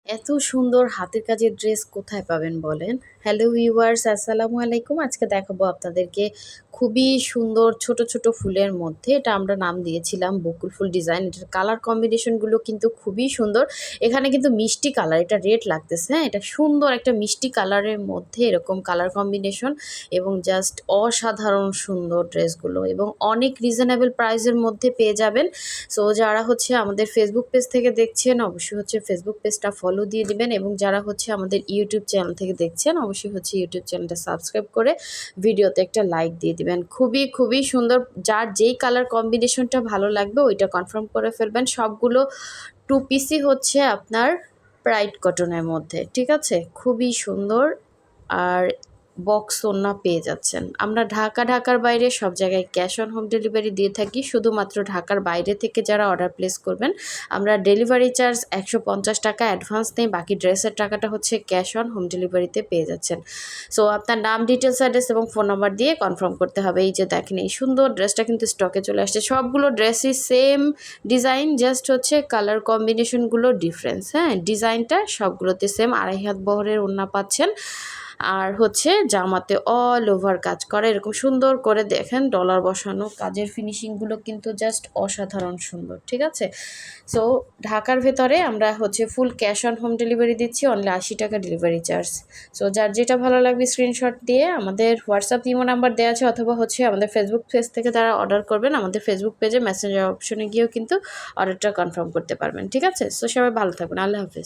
এত সুন্দর হাতের কাজের ড্রেস কোথায় পাবেন বলেন? হ্যালো ভিউয়ার্স, আসসালামু আলাইকুম। আজকে দেখাবো আপনাদেরকে খুবই সুন্দর ছোট ছোট ফুলের মধ্যে, এটা আমরা নাম দিয়েছিলাম বকুল ফুল ডিজাইন। এটার কালার কম্বিনেশনগুলো কিন্তু খুবই সুন্দর। এখানে কিন্তু মিষ্টি কালার, এটা রেড লাগতেছে, হ্যাঁ, এটা সুন্দর একটা মিষ্টি কালারের মধ্যে এরকম কালার কম্বিনেশন এবং জাস্ট অসাধারণ সুন্দর ড্রেসগুলো এবং অনেক রিজনেবল প্রাইসের মধ্যে পেয়ে যাবেন। সো যারা হচ্ছে আমাদের ফেসবুক পেজ থেকে দেখছেন অবশ্যই হচ্ছে ফেসবুক পেজটা ফলো দিয়ে দিবেন, এবং যারা হচ্ছে আমাদের ইউটিউব চ্যানেল থেকে দেখছেন অবশ্যই হচ্ছে ইউটিউব চ্যানেলটা সাবস্ক্রাইব করে ভিডিওতে একটা লাইক দিয়ে দিবেন। খুবই খুবই সুন্দর, যার যেই কালার কম্বিনেশনটা ভালো লাগবে ওইটা কনফার্ম করে ফেলবেন। সবগুলো টু পিসই হচ্ছে আপনার প্রাইড কটনের মধ্যে, ঠিক আছে? খুবই সুন্দর। আর বক্স ওড়না পেয়ে যাচ্ছেন। আমরা ঢাকার বাইরে সব জায়গায় ক্যাশ অন হোম ডেলিভারি দিয়ে থাকি। শুধুমাত্র ঢাকার বাইরে থেকে যারা অর্ডার প্লেস করবেন আমরা ডেলিভারি চার্জ 150 টাকা অ্যাডভান্স নেই, বাকি ড্রেসের টাকাটা হচ্ছে ক্যাশ অন হোম ডেলিভারিতে পেয়ে যাচ্ছেন। সো আপনার নাম, ডিটেলস, অ্যাড্রেস এবং ফোন নাম্বার দিয়ে কনফার্ম করতে হবে। এই যে দেখেন, এই সুন্দর ড্রেসটা কিন্তু স্টকে চলে আসছে। সবগুলো ড্রেসই সেম ডিজাইন, জাস্ট হচ্ছে কালার কম্বিনেশনগুলো ডিফারেন্স, হ্যাঁ। ডিজাইনটা সবগুলোতে সেম, 2.5 হাত বহরের ওড়না পাচ্ছেন। আর হচ্ছে জামাতে অল ওভার কাজ করা, এরকম সুন্দর করে দেখেন ডলার বসানো, কাজের ফিনিশিংগুলো কিন্তু জাস্ট অসাধারণ সুন্দর, ঠিক আছে? সো ঢাকার ভেতরে আমরা হচ্ছে full cash on home delivery দিচ্ছি, অনলি 80 টাকা ডেলিভারি চার্জ। সো যার যেটা ভালো লাগবে স্ক্রিনশট দিয়ে আমাদের হোয়াটসঅ্যাপ ইমো নাম্বার দেওয়া আছে, অথবা হচ্ছে আমাদের ফেসবুক পেজ থেকে তারা অর্ডার করবেন, আমাদের ফেসবুক পেজে মেসেঞ্জার অপশনে গিয়েও কিন্তু অর্ডারটা কনফার্ম করতে পারবেন, ঠিক আছে? সো সবাই ভালো থাকবেন, আল্লাহ হাফেজ।